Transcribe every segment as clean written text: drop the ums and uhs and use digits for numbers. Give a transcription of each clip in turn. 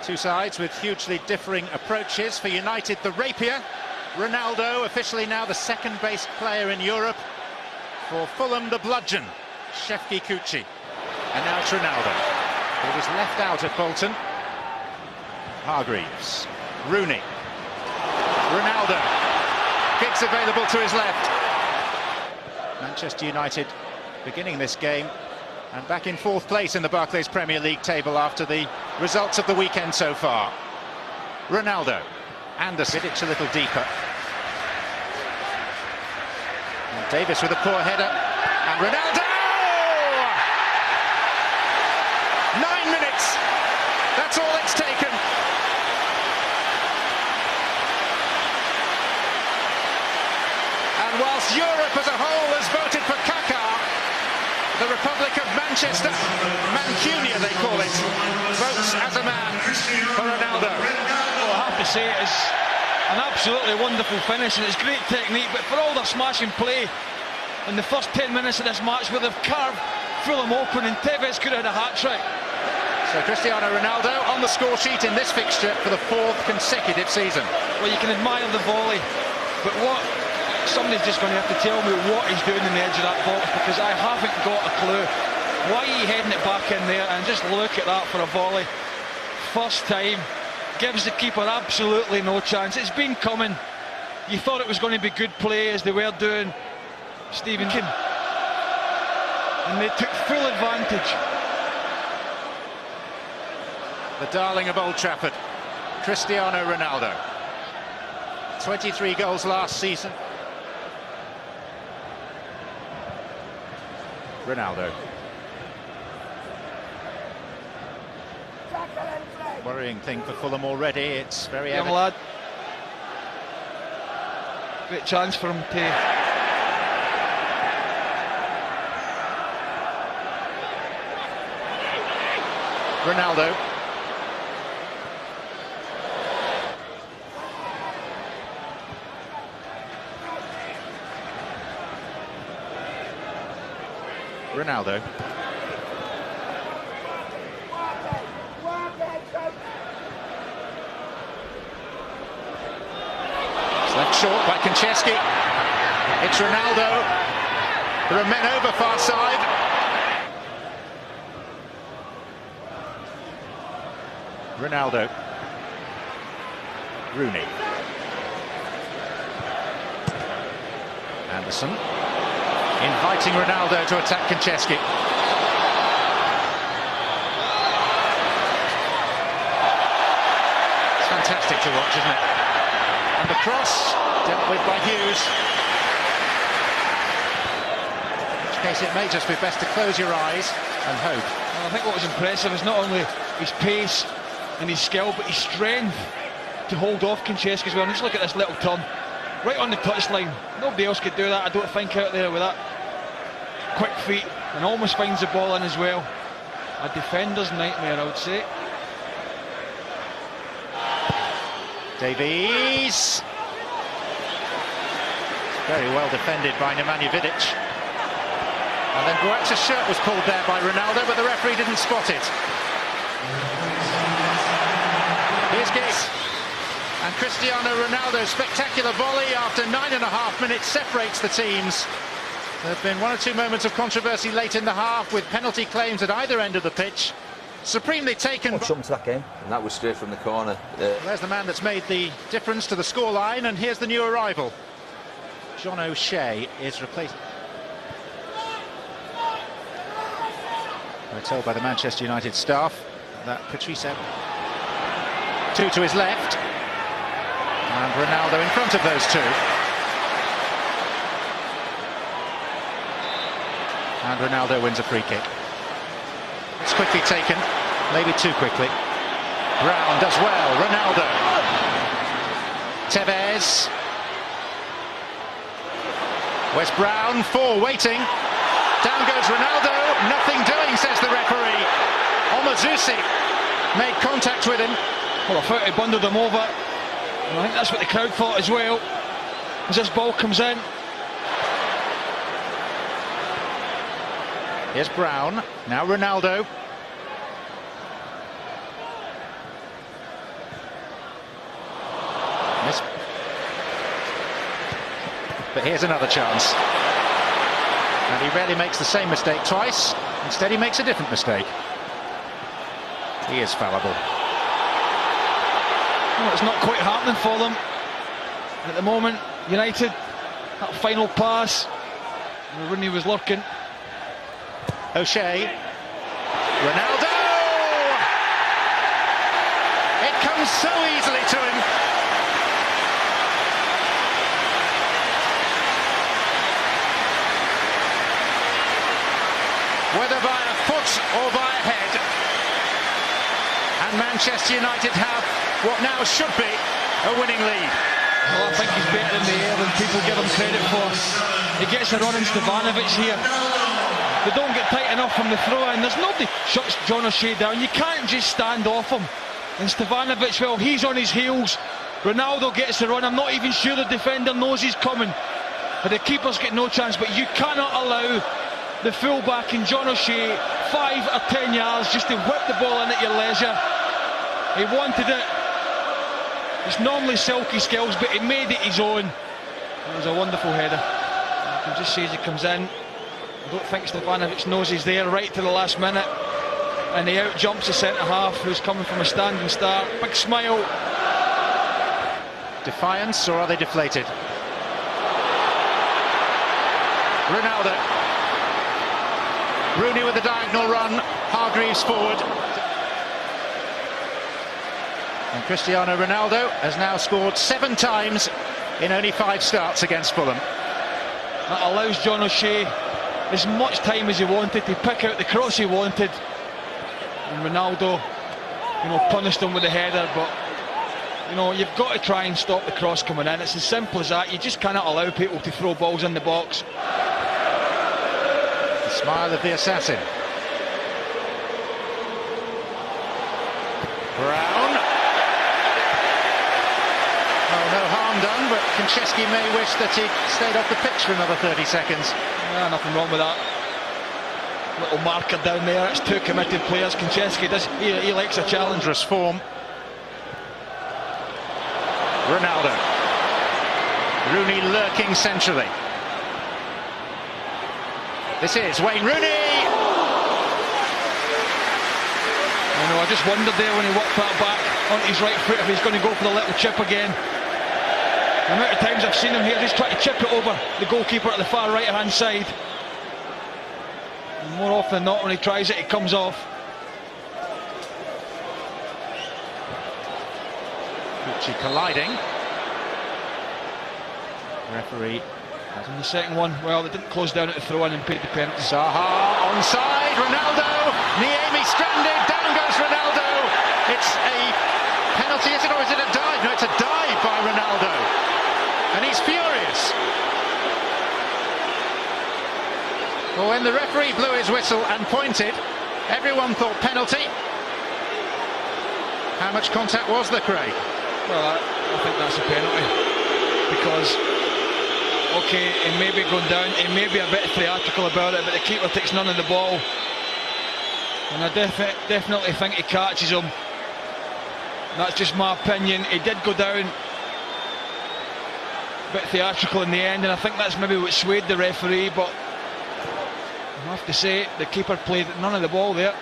Two sides with hugely differing approaches. For United, the rapier. Ronaldo, officially now the second-base player in Europe. For Fulham, the bludgeon, Shefki Kucci. And now it's Ronaldo. He was left out at Bolton. Hargreaves. Rooney. Ronaldo. Giggs available to his left. Manchester United beginning this game and back in fourth place in the Barclays Premier League table after the results of the weekend so far. Ronaldo. Anderson, it's a little deeper. And Davis with a poor header. And Ronaldo! 9 minutes. That's all it's taken. And whilst Europe as a whole has voted for Kaká, the Republic of Manchester, Mancunia they call it, votes as a man for Ronaldo. Well, I have to say it is an absolutely wonderful finish and it's great technique, but for all their smashing play in the first 10 minutes of this match where they've carved Fulham open and Tevez could have had a hat-trick. So Cristiano Ronaldo on the score sheet in this fixture for the fourth consecutive season. Well, you can admire the volley, but somebody's just going to have to tell me what he's doing in the edge of that box, because I haven't got a clue. Why are you heading it back in there? And just look at that for a volley. First time, gives the keeper absolutely no chance. It's been coming. You thought it was going to be good play as they were doing Stephen King. And they took full advantage. The darling of Old Trafford, Cristiano Ronaldo. 23 goals last season. Ronaldo. Worrying thing for Fulham already. It's very young lad. Great chance for him to... Ronaldo. Ronaldo. It's left short by Konchesky. It's Ronaldo. There are men over far side. Ronaldo. Rooney. Anderson. Inviting Ronaldo to attack Konchesky. It's fantastic to watch, isn't it? And the cross dealt with by Hughes. In which case it may just be best to close your eyes and hope. Well, I think what was impressive is not only his pace and his skill, but his strength to hold off Konchesky as well. And just look at this little turn. Right on the touchline. Nobody else could do that, I don't think, out there with that quick feet, and almost finds the ball in as well. A defender's nightmare, I would say. Davies. Very well defended by Nemanja Vidic. And then Boak's shirt was pulled there by Ronaldo, but the referee didn't spot it. Here's Giggs. And Cristiano Ronaldo's spectacular volley after 9.5 minutes separates the teams. There have been one or two moments of controversy late in the half with penalty claims at either end of the pitch. Supremely taken. To that game. And that was straight from the corner. There's the man that's made the difference to the scoreline, and here's the new arrival. John O'Shea is replaced. We're told by the Manchester United staff that Patricio. Two to his left. And Ronaldo in front of those two. And Ronaldo wins a free kick. It's quickly taken, maybe too quickly. Brown does well, Ronaldo. Tevez. Where's Brown? Four waiting. Down goes Ronaldo. Nothing doing, says the referee. Omazusi made contact with him. Well, I thought he bundled him over. And I think that's what the crowd thought as well, as this ball comes in. Here's Brown, now Ronaldo. But here's another chance. And he rarely makes the same mistake twice. Instead, he makes a different mistake. He is fallible. Well, it's not quite happening for them at the moment. United, that final pass, Rooney was lurking. O'Shea. Ronaldo! It comes so easily to him. Whether by a foot or by a head. And Manchester United have what now should be a winning lead. Well, I think he's better in the air than people give him credit for. He gets a run in Stevanovic here. They don't get tight enough from the throw, and there's nobody shuts John O'Shea down. You can't just stand off him. And Stevanovic, well, he's on his heels. Ronaldo gets the run. I'm not even sure the defender knows he's coming. But the keeper's got no chance. But you cannot allow the fullback in John O'Shea 5 or 10 yards just to whip the ball in at your leisure. He wanted it. It's normally silky skills, but he made it his own. It was a wonderful header. You can just see as he comes in. I don't think Stevanovic knows he's there right to the last minute. And he out jumps the centre-half, who's coming from a standing start. Big smile. Defiance, or are they deflated? Ronaldo. Rooney with the diagonal run. Hargreaves forward. And Cristiano Ronaldo has now scored 7 times in only 5 starts against Fulham. That allows John O'Shea as much time as he wanted to pick out the cross he wanted. And Ronaldo, punished him with the header, but you've got to try and stop the cross coming in. It's as simple as that. You just cannot allow people to throw balls in the box. The smile of the assassin. Brown. Oh, no harm done, but Konchesky may wish that he stayed off the pitch for another 30 seconds. Yeah, nothing wrong with that. Little marker down there. It's 2 committed players. Konchesky he likes a challenge. Dangerous form. Ronaldo. Rooney lurking centrally. This is Wayne Rooney. I just wondered there when he walked that back on his right foot if he's going to go for the little chip again. The amount of times I've seen him here just try to chip it over the goalkeeper at the far right hand side. And more often than not, when he tries it, it comes off. Gucci colliding. Referee. And the second one, well, they didn't close down at the throw-in and paid the penalty. Zaha onside. Ronaldo. Niemi stranded. Down goes Ronaldo. It's a penalty, is it, or is it a dive? No, it's a dive by Ronaldo. And he's furious. Well, when the referee blew his whistle and pointed, everyone thought penalty. How much contact was there, Craig? Well, I think that's a penalty. Because, okay, he may be going down, he may be a bit theatrical about it, but the keeper takes none of the ball. And I definitely think he catches him. That's just my opinion. He did go down a bit theatrical in the end, and I think that's maybe what swayed the referee, but I have to say the keeper played none of the ball there.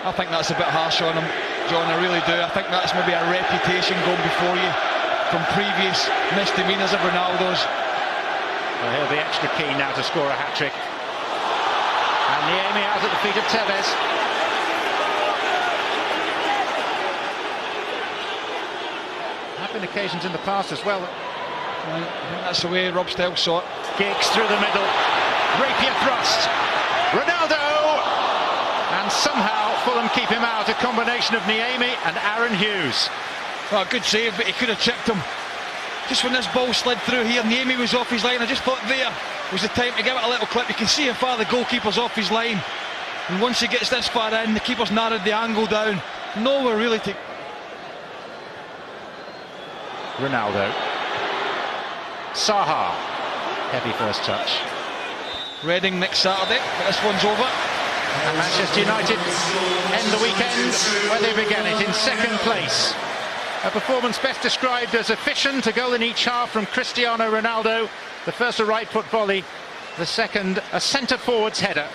I think that's a bit harsh on him, John, I really do. I think that's maybe a reputation going before you from previous misdemeanours of Ronaldo's. Well, he'll be extra keen now to score a hat-trick. And Niemi out at the feet of Tevez. There have been occasions in the past as well. I think that's the way Rob Stiles saw it. Giggs through the middle. Rapier thrust. Ronaldo! And somehow Fulham keep him out. A combination of Niemi and Aaron Hughes. Well, good save, but he could have chipped him. Just when this ball slid through here, Niemi was off his line. I just thought there was the time to give it a little clip. You can see how far the goalkeeper's off his line. And once he gets this far in, the keeper's narrowed the angle down. Nowhere really to... Ronaldo. Zaha. Heavy first touch. Reading next Saturday, but this one's over. And Manchester United end from the weekend where they began it in second place. A performance best described as efficient, a goal in each half from Cristiano Ronaldo. The first a right foot volley, the second a centre forward's header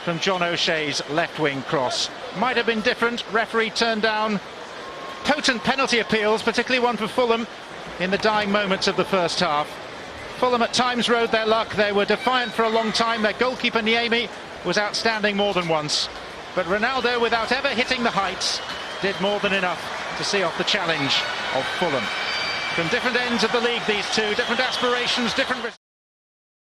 from John O'Shea's left wing cross. Might have been different. Referee turned down potent penalty appeals, particularly one for Fulham in the dying moments of the first half. Fulham at times rode their luck. They were defiant for a long time. Their goalkeeper Niemi was outstanding more than once. But Ronaldo, without ever hitting the heights, did more than enough to see off the challenge of Fulham. From different ends of the league, these two, different aspirations, different...